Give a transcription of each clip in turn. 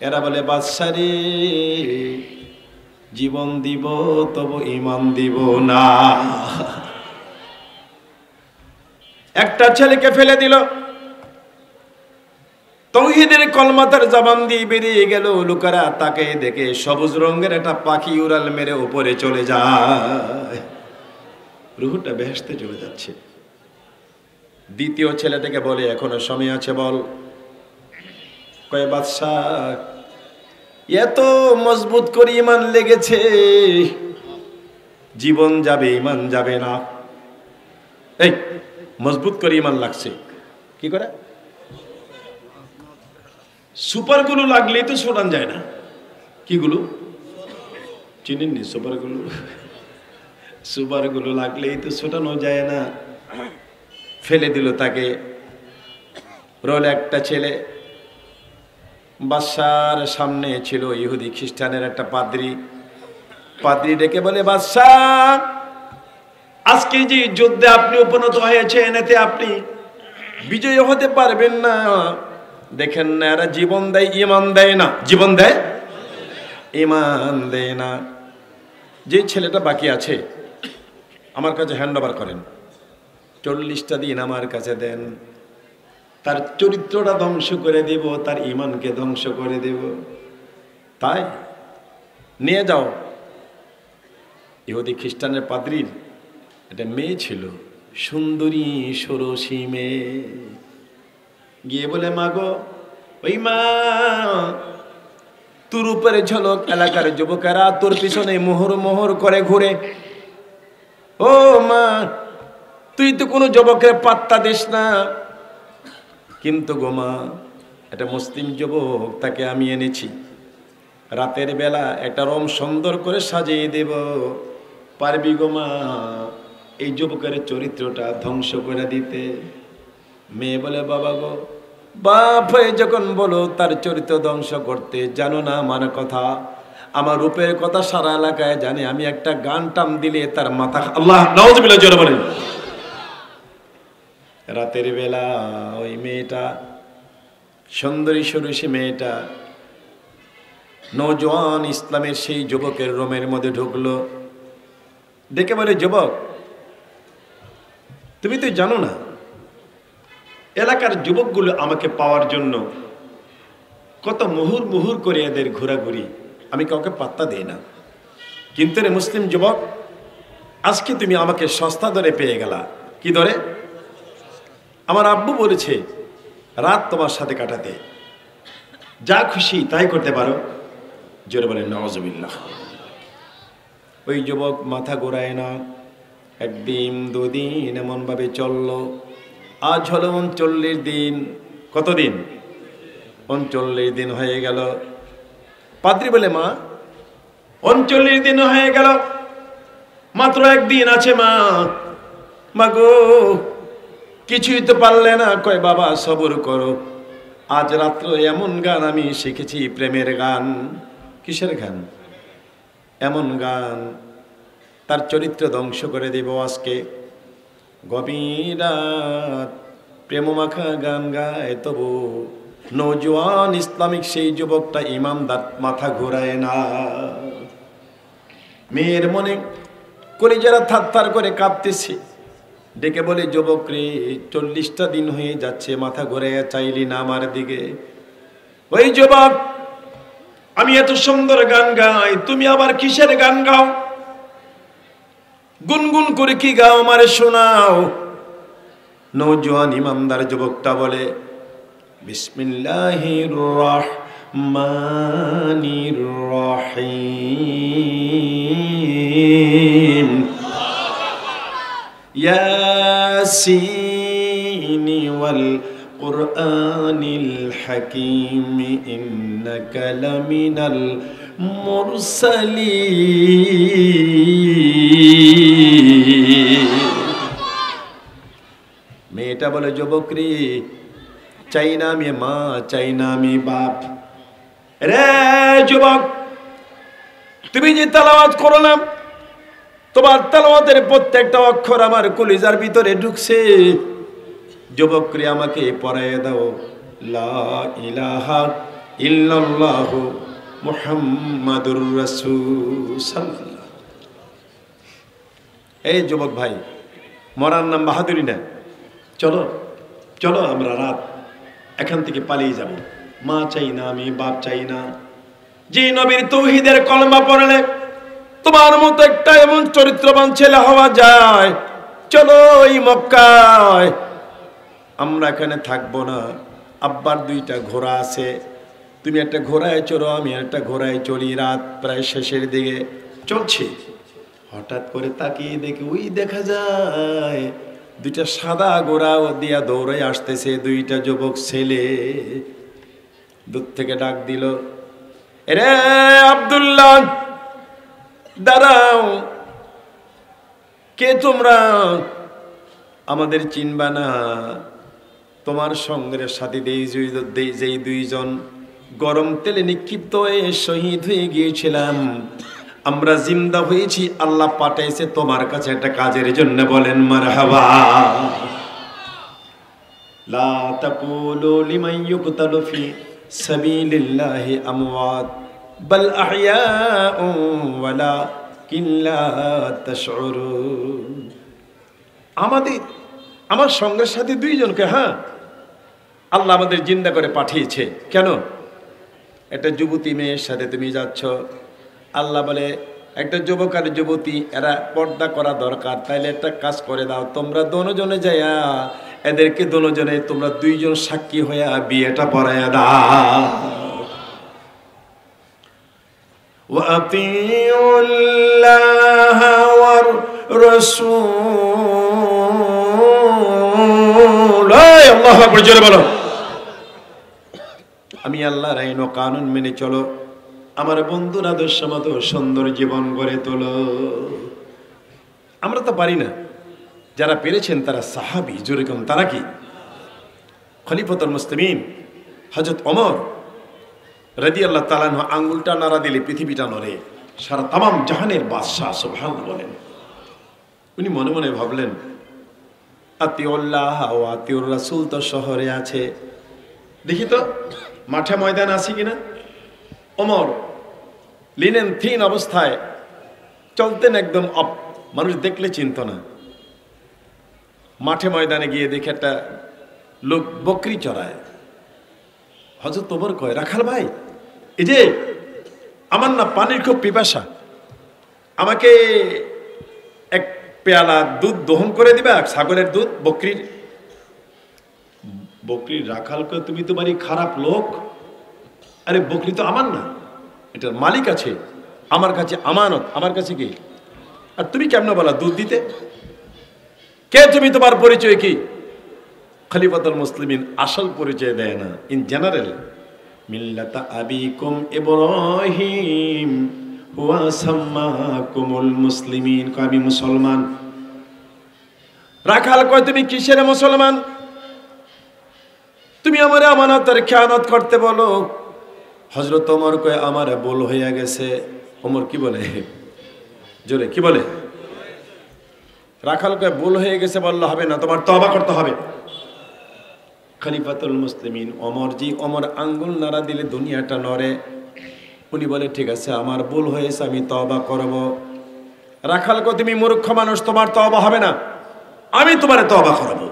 এরা বলে বাদশারে জীবন দিব তবু ঈমান দিব না। একটা ছেলেকে ফেলে দিল, তাওহীদের কলমা তার জবান দিয়ে বেরিয়ে গেল, লোকেরা তাকে দেখে সবুজ রঙের একটা পাখি উড়াল মেরে উপরে চলে যায়, রূহটা বেহেশতে চলে যাচ্ছে। দ্বিতীয় ছেলেটাকে বলে এখনো সময় আছে বল। কয় বাদশাহ এত মজবুত করে ঈমান লেগেছে, জীবন যাবে ঈমান যাবে না। এই মজবুত করে ঈমান লাগছে কি করে? সুপারগুলো লাগলেই তো ছোটান যায় না। কিগুলো চিনেননি? সুপারগুলো লাগলেই তো ছোটানো যায় না। ফেলে দিল তাকে। রোল একটা ছেলে, বাদশার সামনে ছিল ইহুদি খ্রিস্টানের একটা পাদ্রী। পাদ্রী ডেকে বলে, বাদশাহ আজকে যে যুদ্ধে আপনি উপনীত হয়েছেন এতে আপনি বিজয়ী হতে পারবেন না। দেখেন না এরা জীবন দেয় ঈমান দেয় না, জীবন দেয় ঈমান দেয় না। যে ছেলেটা বাকি আছে আমার কাছে হ্যান্ড ওভার করেন, 40টা দিন আমার কাছে দেন, তার চরিত্রটা ধ্বংস করে দেব, তার ঈমানকে ধ্বংস করে দেব। তাই নিয়ে যাও। ইহুদি খ্রিস্টানের পাদ্রীর একটা মেয়ে ছিল, সুন্দরী ষোড়শী মেয়ে। গিয়ে বলে, মা গো, ওই মা তোর উপরে ঝলক এলাকার যুবকেরা তোর পিছনে মোহর মোহর করে ঘুরে। ও মা, তুই তো কোনো যুবকের পাত্তা দিস না। কিন্তু গো মা, একটা মুসলিম যুবক, তাকে আমি এনেছি, রাতের বেলা একটা রুম সুন্দর করে সাজিয়ে দেব, পারবি গো মা এই যুবকের চরিত্রটা ধ্বংস করে দিতে? মেয়ে বলে, বাবা গো, বাপ হয়ে যখন বলো তার চরিত্র ধ্বংস করতে, জানো না আমার কথা, আমার রূপের কথা সারা এলাকায় জানে। আমি একটা গান টান দিলে তার মাথা, আল্লাহ নাউযুবিল্লাহ জোরে বলেন। রাতের বেলা ওই মেয়েটা, সুন্দরী ষোড়শী মেয়েটা, নওজোয়ান ইসলামের সেই যুবকের রুমের মধ্যে ঢুকলো। ডেকে বলে, যুবক তুমি তো জানো না এলাকার যুবকগুলো আমাকে পাওয়ার জন্য কত মুহুর মুহুর করে এদের ঘোরাঘুরি, আমি কাউকে পাত্তা দেই না। কিন্তু রে মুসলিম যুবক, আজকে তুমি আমাকে সস্তা দরে পেয়ে গেলা। কি দরে? আমার আব্বু বলেছে রাত তোমার সাথে কাটাতে, যা খুশি তাই করতে পারো। জোরে বলেন নাউযুবিল্লাহ। ওই যুবক মাথা ঘোরায় না। একদিন দুদিন এমন ভাবে চললো। আজ হলো 39 দিন। কতদিন? 39 দিন হয়ে গেল। পাদ্রী বলে, মা 39 দিন হয়ে গেল, মাত্র একদিন আছে মা। মা গো কিছুই তো পারলে না। কয় বাবা সবর করো, আজ রাত্র এমন গান আমি শিখেছি, প্রেমের গান। কিসের গান? এমন গান তার চরিত্র ধ্বংস করে দেব আজকে। গভীর রাত প্রেমমাখা গান গায়, তবু নওজোয়ান ইসলামিক সেই যুবকটা ইমানদার মাথা ঘোরায় না। মেয়ের মনে কলিজারা থারথার করে কাঁপতেছে। ডেকে বলে, যুবক রে 40টা দিন হয়ে যাচ্ছে, মাথা ঘুরাইয়া চাইলি না আমার দিকে। ওই যুবক, আমি এত সুন্দর গান গাই, তুমি আবার কিসের গান গাও? গুনগুন করে কি গাও আমারে শোনাও। নওজোয়ান ইমানদার যুবকটা বলে, বিসমিল্লাহির রহমানির রহিম, ইয়াসিন ওয়াল কুরআনিল হাকীম, ইন্নাকা লামিনাল মুরসালিন। মেয়েটা বলে, যুবক রে, চাই না আমি মা, চাই না আমি বাপ। রে যুবক, তুমি যে তেলাওয়াত করলাম, তোমার তেলাওয়াতের প্রত্যেকটা অক্ষর আমার কলিজার ভিতরে ঢুকছে। যুবক রে, আমাকে পড়াইয়া দাও লা ইলাহা ইল্লাল্লাহু মুহাম্মাদুর রাসূল সাল্লাল্লাহু। এই যুবক ভাই, মরার নাম বাহাদুরি না। চলো চলো আমরা রাত এখান থেকে পালিয়ে যাব। মা চাই না, আমি বাপ চাই না। যে নবীর তৌহিদের কলমা পড়লে তোমার মতো একটা এমন চরিত্রবান ছেলে হওয়া যায়, চলো এই মক্কায়। আমরা এখানে থাকবো না। আব্বার 2টা ঘোড়া আছে, তুমি একটা ঘোড়ায় চড়ো, আমি একটা ঘোড়ায় চড়ি। রাত প্রায় শেষের দিকে চলছে, হঠাৎ করে তাকিয়ে দেখি ওই দেখা যায় 2টা সাদা ঘোড়া দিয়া দৌড়ে আসতেছে 2টা যুবক ছেলে। দূর থেকে ডাক দিল, রে আব্দুল্লাহ, দাঁড়াও, কে তোমরা? আমাদের চিনবা না? তোমার সঙ্গের সাথে যেই 2জন গরম তেলে নিক্ষিপ্ত হয়ে শহীদ হয়ে গিয়েছিলাম, আমরা জিন্দা হয়েছি, আল্লাহ পাঠাইছে তোমার কাছে একটা কাজের জন্য। বলেন মারহাবা। লা তাকুলু লিমান ইউকতালু ফি সাবিলিল্লাহি আমওয়াত বাল আহইয়াউ ওয়ালাকিন লা তাশউরুন। আমার সঙ্গের সাথে 2জনকে, হ্যাঁ, আল্লাহ আমাদের জিন্দা করে পাঠিয়েছে। কেন? একটা যুবতী মেয়ের সাথে তুমি যাচ্ছ। আল্লাহ বলে একটা যুবক আর যুবতী, এরা পর্দা করা দরকার, তাইলে একটা কাজ করে দাও, তোমরা দোনোজনে যাইয়া এদেরকে দোনোজনে তোমরা 2জন সাক্ষী হইয়া বিয়েটা পড়াইয়া দাও। ওয়াতিউল্লাহ ওয়ার রাসূল। আল্লাহু আকবার, জোরে বলো। আমি আল্লাহর আইন ও কানুন মেনে চলো, আমার বন্ধুর আদর্শ মতো সুন্দর জীবন গড়ে তোলো। আমরা তো পারি না, যারা পেরেছেন তারা সাহাবী। জোরে কোন তারা কি? খলিফাতুল মুসলিমিন হযরত ওমর রাদিয়াল্লাহু তাআলা আনহু আঙ্গুলটা নাড়া দিলে পৃথিবীটা নড়ে, সারা তামাম জাহানের বাদশাহ সুবহানাল্লাহ বলেন। উনি মনে মনে ভাবলেন, আতিউল্লাহ ওয়া আতিউর রাসূল তো শহরে আছে, দেখি তো মাঠে ময়দান আছে কিনা। ওমর লিনেন থিন অবস্থায় চলতেন, একদম অপ, মানুষ দেখলে চিনত না। মাঠে ময়দানে গিয়ে দেখে একটা লোক বকরি চড়ায়। হযরত ওমর কয়, রাখাল ভাই, এই যে আমার না পানির খুব পিপাসা, আমাকে এক পেয়ালা দুধ দহন করে দিবা, ছাগলের দুধ, বকরির। বকরির রাখাল কয়, তুমি তো বাড়ি খারাপ লোক। আরে বকরি তো আমার না, এটার মালিক আছে, আমার কাছে আমানত, আমার কাছে কি? আর তুমি কেমন বলা দুধ দিতে? কে তুমি? তোমার পরিচয় কি? খলিফাতুল মুসলিমিন আসল পরিচয় দেয় না, ইন জেনারেল। মিল্লাতা আবিকুম ইব্রাহিম ওয়া সাম্মাকুমুল মুসলিমিন। আমি মুসলমান। রাখাল কয়, তুমি কিসের মুসলমান? তুমি আমার আমানতের খেয়ানত করতে বলো। হযরত ওমর কয়, আমার ভুল হইয়া গেছে। ওমর কি বলে? জোরে কি বলে? রাখাল কয়, ভুল হয়ে গেছে বললে হবে না, তোমার তওবা করতে হবে। খলিফাতুল মুসলিমিন ওমর জি, ওমর আঙ্গুল নাড়া দিলে দুনিয়াটা নড়ে। উনি বলে, ঠিক আছে, আমার ভুল হয়েছে, আমি তওবা করব। রাখাল কয়, তুমি মূর্খ মানুষ, তোমার তওবা হবে না, আমি তোমারে তওবা করাবো।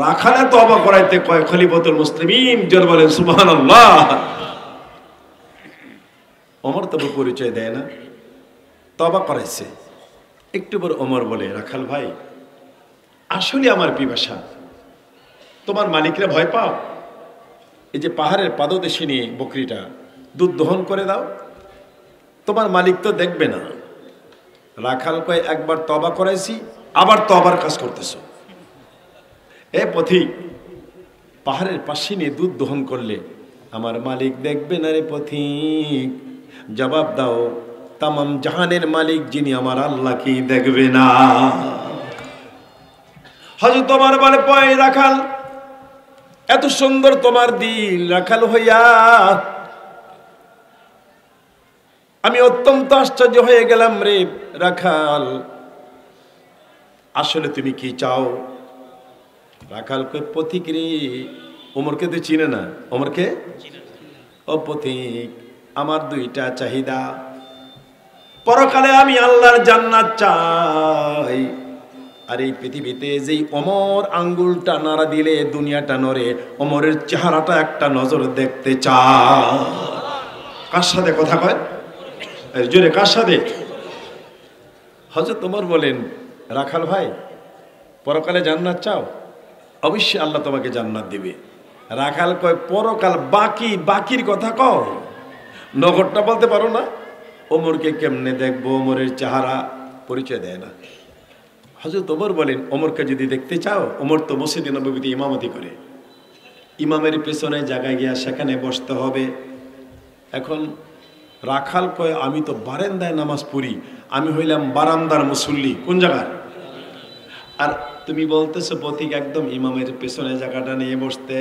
রাখালে তওবা করাইতে কয় খলিফাতুল মুসলিমিন, জোরে বলেন সুবহানাল্লাহ। ওমর তবু পরিচয় দেয় না, তওবা করাইছে। একটু পর ওমর বলে, রাখাল ভাই, আসলে আমার পিপাসা, তোমার মালিকরা ভয় পাও, এই যে পাহাড়ের পাদদেশে নিয়ে বকরিটা দুধ দহন করে দাও, তোমার মালিক তো দেখবে না। রাখাল কয়, একবার তওবা করাইছি, আবার তওবার কাজ করতেছো। এ পথিক, পাহাড়ের পাশে নিয়ে দুধ দহন করলে আমার মালিক দেখবে না রে পথিক? জবাব দাও, তামাম জাহানের মালিক যিনি, আমার আল্লাহ কি দেখবে না? হযরত তোমার বলে, পয় রাখাল, এত সুন্দর তোমার দিল, রাখাল হইয়া আমি অত্যন্ত আশ্চর্য হয়ে গেলাম রে রাখাল, আসলে তুমি কি চাও? রাখাল কই, পথিক রে, ওমরকে তো চিনে না। ওমরকে ও পথিক, আমার দুইটা চাহিদা, পরকালে আমি আল্লাহর জান্নাত চাই, আর এই পৃথিবীতে যেই ওমর আঙ্গুলটা নাড়া দিলে দুনিয়াটা নড়ে, ওমরের চেহারাটা একটা নজর দেখতে চাই। কার সাথে কথা কয় জোরে, কার সাথে? হযরত ওমর বলেন, রাখাল ভাই, পরকালে জান্নাত চাও? অবশ্যই আল্লাহ তোমাকে জান্নাত দিবে। রাখাল কয়, পরকাল বাকির কথা কও, নগরটা বলতে পারো না? ওমরকে কেমনে দেখবো? ওমরের চেহারা পরিচয় দেয় না। হযরত ওমর বলেন, ওমরকে যদি দেখতে চাও, ওমর তো মসজিদে নববীতে ইমামতি করে, ইমামের পেছনে জায়গায় গিয়া সেখানে বসতে হবে। এখন রাখাল কয়, আমি তো বারান্দায় নামাজ পড়ি, আমি হইলাম বারান্দার মুসল্লি। কোন জায়গায়? আর তুমি বলতেছো পথিক একদম ইমামের পেছনে জায়গাটা নিয়ে বসতে।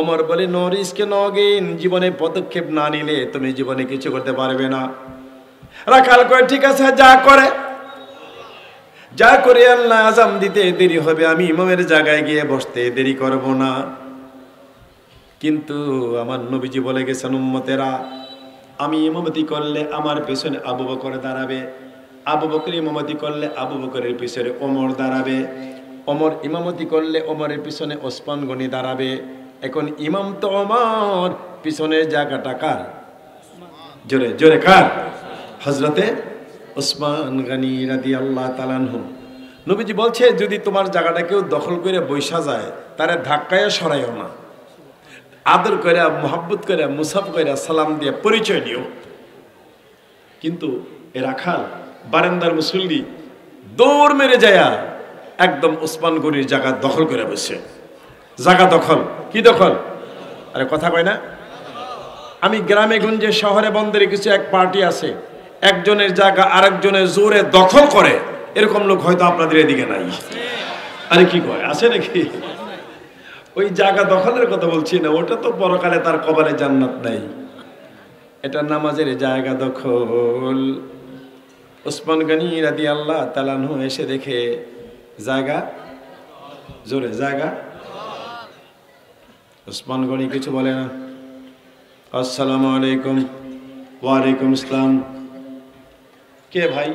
ওমর বলে, নো রিস্ক নো গেইন, জীবনে পদক্ষেপ না নিলে তুমি জীবনে কিছু করতে পারবে না। রাখাল কয়, ঠিক আছে, যা করে আল্লাহ আযান দিতে দেরি হবে, আমি ইমামের জায়গায় গিয়ে বসতে দেরি করব না। কিন্তু আমার নবীজি বলে গেছেন, উম্মতেরা, আমি ইমামতি করলে আমার পেছনে আবু বকর দাঁড়াবে, আবু বকর ইমামতি করলে আবু বকরের পিছনে ওমর দাঁড়াবে, ওমর ইমামতি করলে ওমরের পিছনে ওসমান গনি দাঁড়াবে। এখন ইমাম তো ওমর, পিছনের জায়গাটা কার? জোরে জোরে কার? হযরতে ওসমান গনি রাদিয়াল্লাহু তাআলা আনহু। নবীজি বলছে, যদি তোমার জায়গাটা কেউ দখল করে বৈশা যায়, তারে ধাক্কায় সরাইও না, আদর করে, মোহাব্বত করে, মুসাফ করে, সালাম দিয়ে পরিচয় দিও। কিন্তু এ রাখাল বারান্দার মুসল্লি দৌড় মেরে যায়া একদম ওসমান গনির জায়গা দখল করে বসে। জায়গা দখল, কি দখল? আরে কথা কয় না? আমি গ্রামে গঞ্জে শহরে বন্দরে কিছু এক পার্টি আছে, একজনের জায়গা আরেকজনের জোরে দখল করে, এরকম লোক হয়তো আপনাদের এদিকে নাই। আরে কি কয়, আছে নাকি? ওই জায়গা দখলের কথা বলছি না, ওটা তো পরকালে তার কবরে জান্নাত নাই, এটা নামাজের জায়গা দখল। ওসমান গনি রাদিয়াল্লাহু তাআলা আনহু এসে দেখে জায়গা, জোরে জায়গা। ওসমান গনি কিছু বলে না, আসসালামু আলাইকুম। ওয়ালাইকুম আসসালাম। কে ভাই?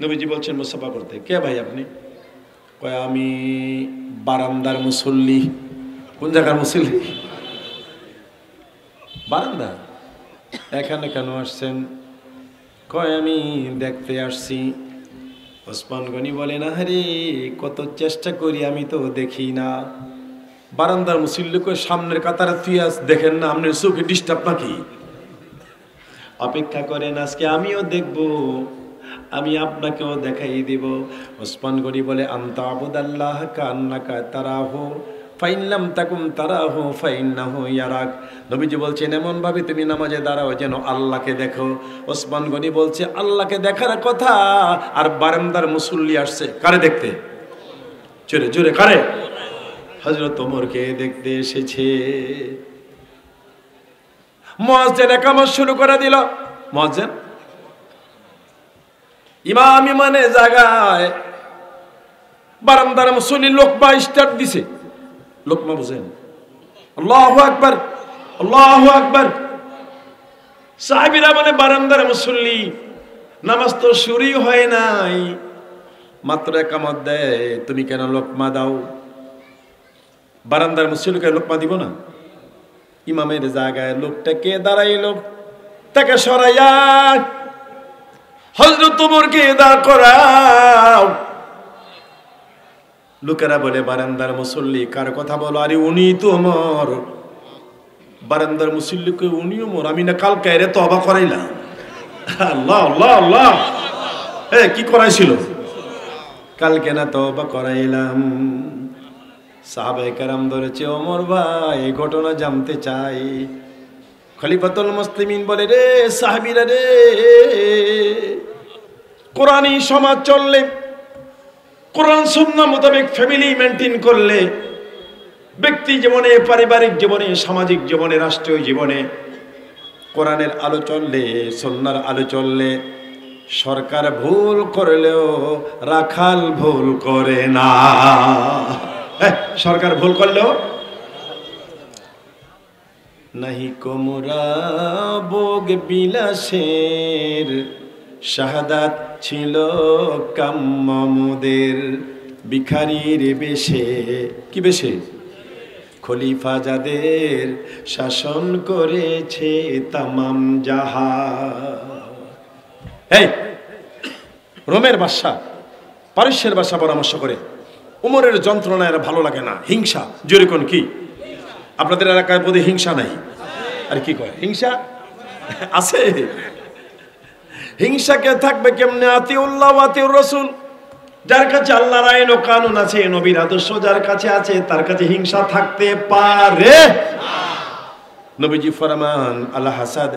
নবীজি বলছেন মুসাফা করতে। কে ভাই আপনি? কয়, আমি বারান্দার মুসল্লি। কোন জায়গার মুসল্লি? বারান্দা। এখানে কেন আসছেন? কয়, আমি দেখতে আসছি। ওসমান গনি বলে, না রে, কত চেষ্টা করি আমি তো দেখি না। বারান্দার মুসল্লিকে সামনের কাতারে তুই দেখেন না, আপনার চোখে ডিস্টার্ব নাকি? অপেক্ষা করেন, আজকে আমিও দেখব, আমি আপনাকেও দেখাই দিব। ওসমান গনি বলে, আনতা আবুদাল্লাহ কান্নাকা তারাহু ফাইন লাম তাকুম তারাহু ফাইন্নাহু ইয়ারাক। নবীজি বলছেন, এমন ভাবে তুমি নামাজে দাঁড়াও যেন আল্লাহকে দেখো। ওসমান গনি বলছে, আল্লাহকে দেখার কথা, আর বারান্দার মুসল্লি আসছে কারে দেখতে? জোরে জোরে কারে? হযরত ওমরকে দেখতে এসেছে। মুয়াজ্জিন ইকামত শুরু করে দিল। মুয়াজ্জিন ইমাম ইমানে জায়গায় বারান্দার মুসল্লি লোকমা স্টার্ট দিছে। লোকমা বুঝেন? আল্লাহু আকবার, আল্লাহু আকবার। সাহাবীরা মানে বারান্দার মুসল্লি, নামাজ তো শুরুই হয় নাই, মাত্র ইকামত দেয়, তুমি কেন লোকমা দাও? বারান্দার মুসল্লিকে লোকমা দিব না? ইমামের জায়গায় লোকটাকে দাঁড়াইল, তাকে সরাইয়া হযরত ওমরকে দাঁড় করাও। লোকেরা বলে, বারান্দার মুসল্লি কার কথা বলো? আরে উনি তো ওমর। বারান্দার মুসল্লিকে উনি ওমর? আমি না কালকে এরে তওবা করাইলাম। আল্লাহ আল্লাহ আল্লাহ, কি করাইছিল? কালকে না তওবা করাইলাম। সাহাবায়ে কেরাম ধরেছে, ওমর ভাই ঘটনা জানতে চাই। খলিফাতুল মুসলিমিন বলে, রে সাহাবীরা রে, কোরআনী সমাজ চললে, কোরআন সুন্নাহ মোতাবেক ফ্যামিলি মেনটেন করলে, ব্যক্তি জীবনে, পারিবারিক জীবনে, সামাজিক জীবনে, রাষ্ট্রীয় জীবনে কোরআনের আলো চললে, সুন্নাহর আলো চললে, সরকার ভুল করলেও রাখাল ভুল করে না। সরকার ভুল করলেও নাহি কোমরা ভোগ বিলাসের, শাহাদাত ছিল কাম্য মোদের। ভিখারির বেশে, কি বেশে? খলিফা যাদের শাসন করেছে তামাম জাহান। এই রোমের বাদশা পারস্যের বাদশা পরামর্শ করে, উমরের যন্ত্রণা এর ভালো লাগে না, হিংসা। জোরে কোন কি? আপনাদের এলাকায় বোধ হিংসা নাই? আর কি কয় হিংসা আছে? হিংসা কে থাকবে কেমনে? আতিউল্লাহ ওয়া আতিউর রাসূল, যার কাছে আল্লাহর আইন ও কানুন আছে, নবীর আদর্শ যার কাছে আছে, তার কাছে হিংসা থাকতে পারে না। নবীজি ফরমান, আল হাসাদ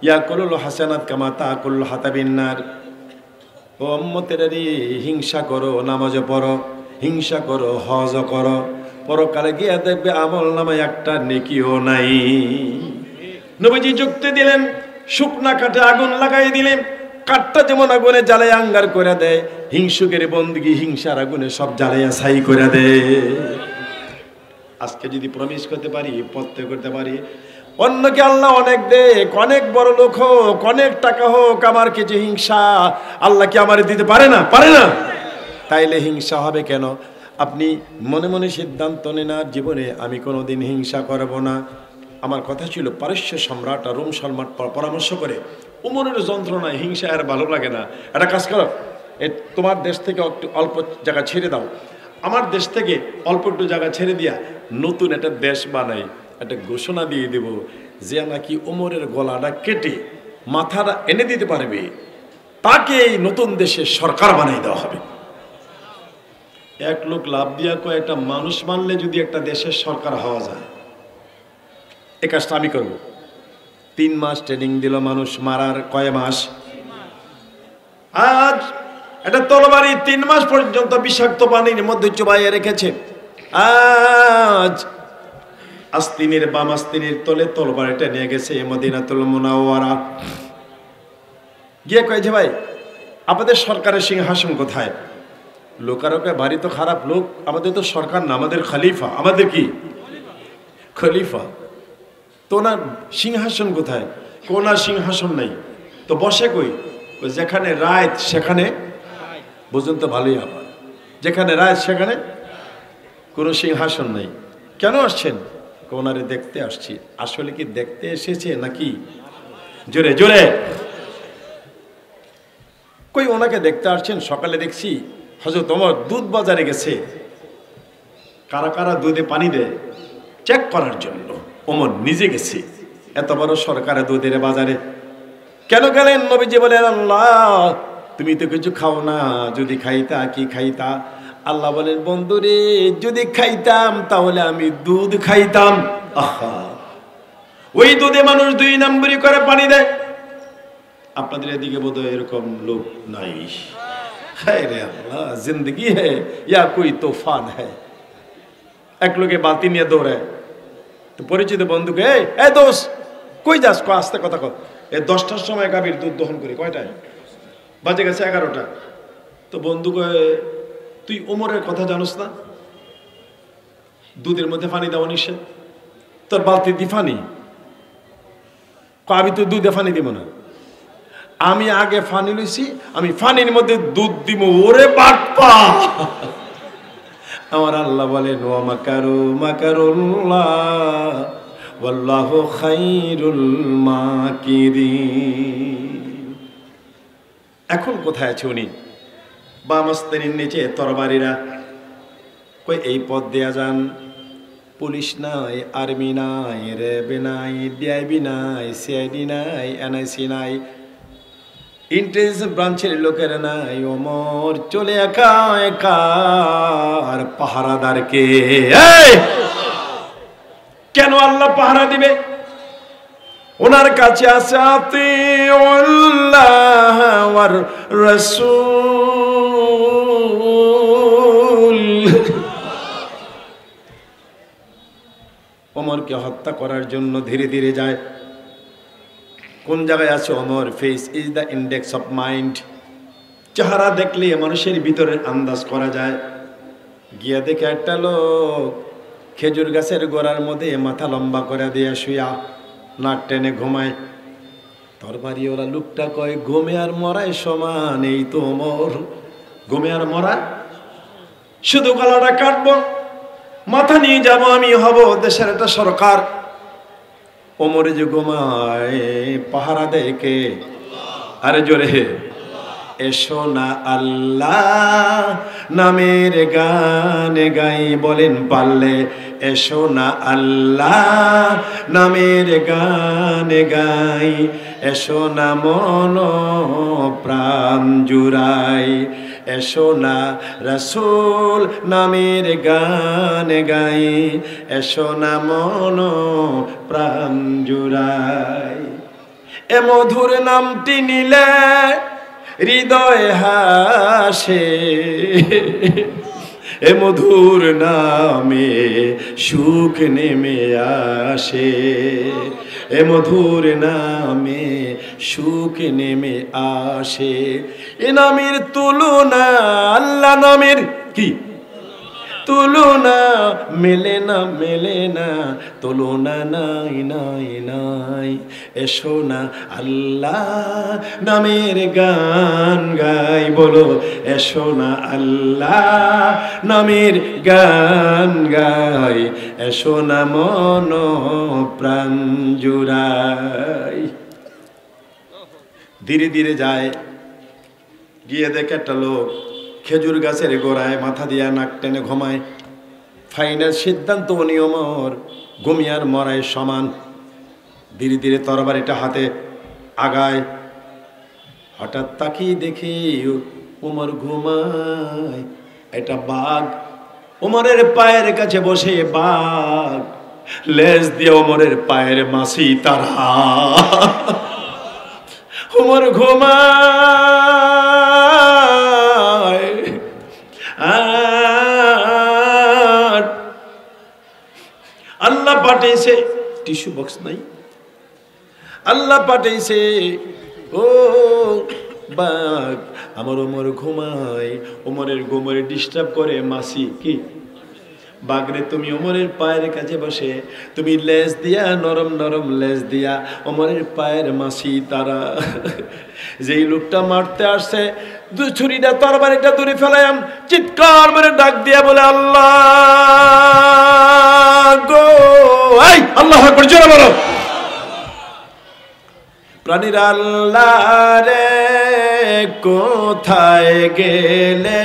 ইয়াকুলুল হাসানাত কামা তাকুল হাতাবিন নার। ও উম্মতেরা, হিংসা করো, নামাজ পড়ো, হিংসা করো, হজ করো, পরকালে গিয়ে দেখবে আমল নামায় একটা নেকিও নাই। নবীজি যুক্তি দিলেন, শুকনা কাঠে আগুন লাগাই দিলেন, কাঠটা যেমন আগুনে জ্বালায় আঙ্গার করে দেয়, হিংসুকের বন্দগি হিংসার আগুনে সব জ্বালাইয়া ছাই করে দেয়। আজকে যদি প্রমিস করতে পারি, প্রত্যয় করতে পারি, অন্যকে আল্লাহ অনেক দেখ, অনেক বড় লোক হোক, অনেক টাকা হোক, আমার কিছু হিংসা আল্লাহ কি আমার দিতে পারে না? পারে না। তাইলে হিংসা হবে কেন? আপনি মনে মনে সিদ্ধান্ত নেন, আর জীবনে আমি কোনোদিন হিংসা করব না। আমার কথা ছিল, পারস্য সম্রাট আর রোম সম্রাট পরামর্শ করে, উমরের যন্ত্রণায় হিংসা আর ভালো লাগে না, একটা কাজ করো, তোমার দেশ থেকে একটু অল্প জায়গা ছেড়ে দাও, আমার দেশ থেকে অল্প একটু জায়গা ছেড়ে দিয়া নতুন একটা দেশ বানাই, একটা ঘোষণা দিয়ে দেব যে নাকি উমরের গলাটা কেটে মাথাটা এনে দিতে পারবে, তাকে এই নতুন দেশের সরকার বানাই দেওয়া হবে। এক লোক লাভ দিয়া কয়েকটা মানুষ মানলে যদি একটা দেশের সরকার হওয়া যায়, এই কাজটা আমি করব। 3 মাস ট্রেনিং দিল মানুষ মারার। কয় মাস? আজ একটা তরবারি 3 মাস পর্যন্ত বিষাক্ত পানির মধ্যে চুবাইয়ে রেখেছে। আজ আস্তিনের বাম আস্তিনের তলে তরবারিটা নিয়ে গেছে মদিনাতুল মুনাওয়ারা, গিয়ে কয়েছে, ভাই আপনাদের সরকারের সিংহাসন কোথায়? লোকারকে বাড়ি তো খারাপ লোক, আমাদের তো সরকার না, আমাদের খলিফা। আমাদের কি খলিফা? তো না সিংহাসন কোথায়? কোন সিংহাসন নাই। তো বসে কই? যেখানে রাত সেখানে, বুঝুন তো ভালোই আবার, যেখানে রাত সেখানে কোনো সিংহাসন নাই। কেন আসছেন? কোনারে দেখতে আসছি। আসলে কি দেখতে এসেছে নাকি? জোরে জোরে কই ওনাকে দেখতে আসছেন? সকালে দেখছি হযরত ওমর দুধ বাজারে গেছে, কারা কারা দুধে পানি দেয় চেক করার জন্য। ওমর নিজে গেছে। এত বড় সরকারের দুধের বাজারে কেন গেলেন? নবীজি বলেন, আল্লাহ তুমি তো কিছু খাও না, যদি খাইতা কি খাইতা? আল্লাহ বলেন, বন্ধুরে যদি খাইতাম তাহলে আমি দুধ খাইতাম। আহা, ওই দুধে মানুষ 2 নম্বরই করে পানি দেয়। আপনাদের এদিকে বোধহয় এরকম লোক নাই। হায় রে আল্লাহ, জিন্দগি হ্যায় ইয়া কোই তুফান হ্যায়। এক লোকে বালতি নিয়ে দৌড়ায়, তো পরিচিত বন্ধুকে, এই দোস্ত কই যাস? আস্তে কথা কর। এই 10টার সময় গাভীর দুধ দহন করি। কয়টায়? বাজে গেছে 11টা। তো বন্ধু কয়, তুই ওমরের কথা জানোস না? দুধের মধ্যে পানি দেওয়া নিষেধ, তোর বালতি দি ফানি। আমি তো দুধে ফানি দিব না, আমি আগে ফানি লইছি, আমি ফানির মধ্যে দুধ দিব। ওরে বাটপা! আমার আল্লাহ বলেন, ওয়া মাকারু মাকারুল্লাহ ওয়াল্লাহু খায়রুল মাকিরিন। এখন কোথায় আছে উনি? বাম আস্তানির নিচে তরবারিরা। কই এই পথ দেয়া যান। পুলিশ নাই, আর্মি নাই, র্যাব নাই, ডিআইবি নাই, সিআইডি নাই, এনআইসি নাই, ইন্টেলিজেন্স ব্রাঞ্চের লোকের নাই। ওমর চলে একা একা। আর পাহারাদারকে কেন আল্লাহ পাহারা দিবে? ওনার কাছে আছে আতিউল্লাহ ওয়ার রাসূল। ওমরকে হত্যা করার জন্য ধীরে ধীরে যায়। কোন জায়গায় আছে Omar? Face is the index of mind. চেহারা দেখলে মানুষের ভিতরের আন্দাজ করা যায়। গিয়া দেখে একটা লোক খেজুর গাছের গোড়ার মধ্যে মাথা লম্বা করে দিয়ে শুয়া। নাক টেনে ঘুমায়। তরবারিওয়ালা লোকটা কয় ঘুমে আর মরায় সমান, এই তো ওমর। ঘুমে আর মরা, শুধু গলাটা কাটবো, মাথা নিয়ে যাব, আমি হব দেশের একটা সরকার। ওমরে যে ঘুমায় পাহারা দেয় কে? আরে জোরে, এসো না আল্লাহ নামের গান গাই, বলেন পারলে এসো না আল্লাহ নামের গান গাই, এসো না মন প্রাণ জুড়াই, এসো না রাসূল নামের গান গাই, এসো না মন প্রাণ জুড়াই। এ মধুর নামটি নিলে হৃদয় হাসে, এ মধুর নামে সুখ নেমে আসে, এ মধুর নামে সুখ নেমে আসে। এ নামের তুলনা আল্লাহ নামের কি তুলনা, মেলে না মেলে না তুলনা নাই নাই নাই, এসো না আল্লাহ নামের গান গাই, বলো এসো না আল্লাহ নামের গান গাই, এসো না মন প্রাণ জুড়াই। ধীরে ধীরে যায়, গিয়ে দেখে একটা লোক খেজুর গাছের গোড়ায় মাথা দিয়া নাক টেনে ঘুমায়। ফাইনাল সিদ্ধান্ত উনি ওমর ঘুমিয়ার মরায় সমান। ধীরে ধীরে তরবারিটা হাতে আগায়, হঠাৎ তাকিয়ে দেখি ওমর ঘুমায়। এটা বাঘ ওমরের পায়ের কাছে বসে, বাঘ লেজ দিয়ে ওমরের পায়ের মাসি তারা। ওমর ঘুমায়, আর আল্লাহ পাঠাইছে, টিস্যু বক্স নাই, আল্লাহ পাঠাইছে ও বাঘ আমার ওমর ঘুমায়। ওমরের ঘুমরে ডিস্টার্ব করে মাসি কি বাগরে, তুমি ওমরের পায়ের কাছে বসে তুমি লেজ দিয়া, নরম নরম লেজ দিয়া ওমরের পায়ের মাসি তারা। যেই লোকটা মারতে আসছে ছুরিটা তরবারিটা দূরে ফেলাম, চিৎকার মেরে ডাক দিয়া বলে আল্লাহ গো, এই আল্লাহ আকবার জোরে বলো। প্রাণীর আল্লাহ রে কোথায় গেলে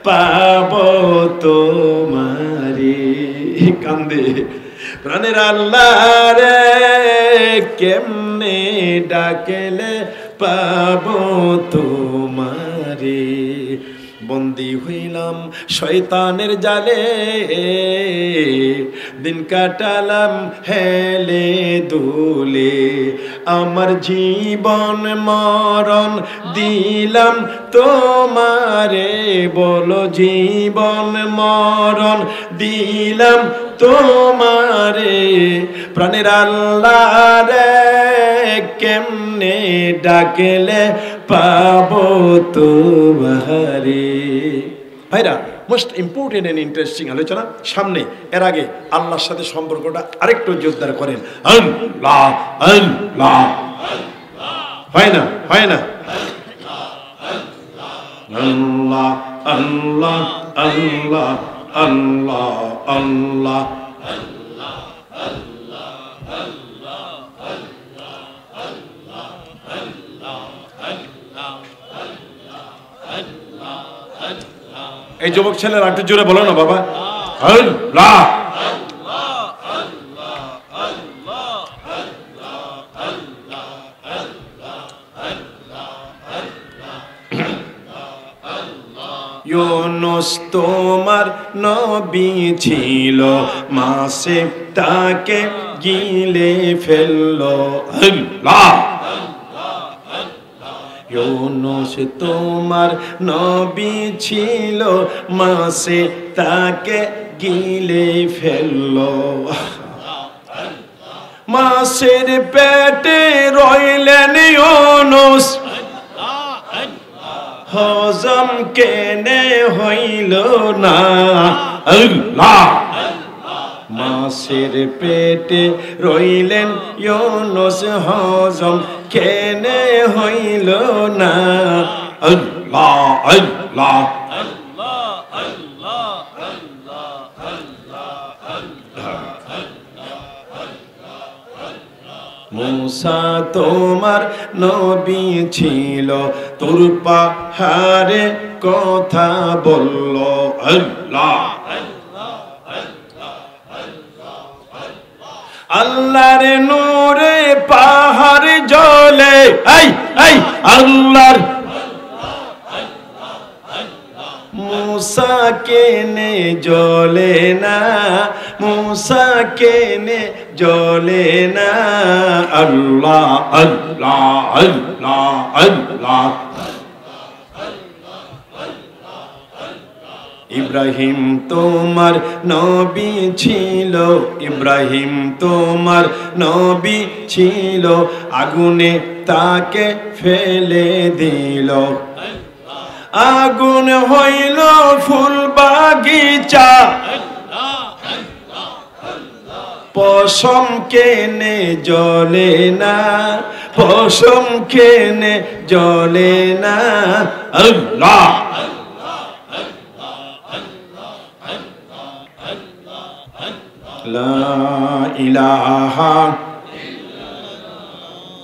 পাবো তোমারি, কান্দে প্রাণের আল্লাহ রে কেমনে ডাকেলে পাবো তোমারি। বন্দী হইলাম শয়তানের জালে, দিন কাটালাম হেলে দুলে, আমার জীবন মরণ দিলাম তোমারে, বলো জীবন মরণ দিলাম তোমারে। প্রাণের আল্লাহ রে কেমনে ডাকলে পাবো তোমারে। ভাইরা, মোস্ট ইম্পর্টেন্ট এন্ড ইন্টারেস্টিং আলোচনা সামনে। এর আগে আল্লাহর সাথে সম্পর্কটা আরেকটু জোরদার করেন, আল্লাহ আল্লাহ। হয় না হয় না, আল্লাহ আল্লাহ আল্লাহ আল্লাহ আল্লাহ। এই যুবক ছেলেরা একটু জোরে বলো না বাবা, আল্লাহ। ইউনুস তোমার নবী ছিল, মাছে তাকে গিলে ফেললো, আল্লাহ। ইউনুস তোমার নবী ছিল, মাছে তাকে গিলে ফেললো, মাছের পেটে রইলেন ইউনুস, হজম কেনে হইল না, আল্লাহ। মাছের পেটে রইলেন ইউনুস হজম কেনে হইল না আল্লাহ আল্লাহ মুসা তোমার নবী ছিল তুর পাহাড়ে কথা বলল আল্লাহ আল্লাহর নূরে পাহাড় জ্বলে এই এই আল্লাহর মুসা কেনে জ্বলে না মুসা কেনে জ্বলে না আল্লাহ আল্লাহ আল্লাহ আল্লাহ ইব্রাহিম তোমার নবী ছিল ইব্রাহিম তোমার নবী ছিল আগুনে তাকে ফেলে দিল আগুন হইল ফুল বাগিচা পশম কেনে জ্বলে না পশম কেনে জ্বলে না আল্লাহ লা ইলাহা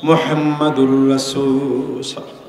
মুহাম্মাদুর রাসূল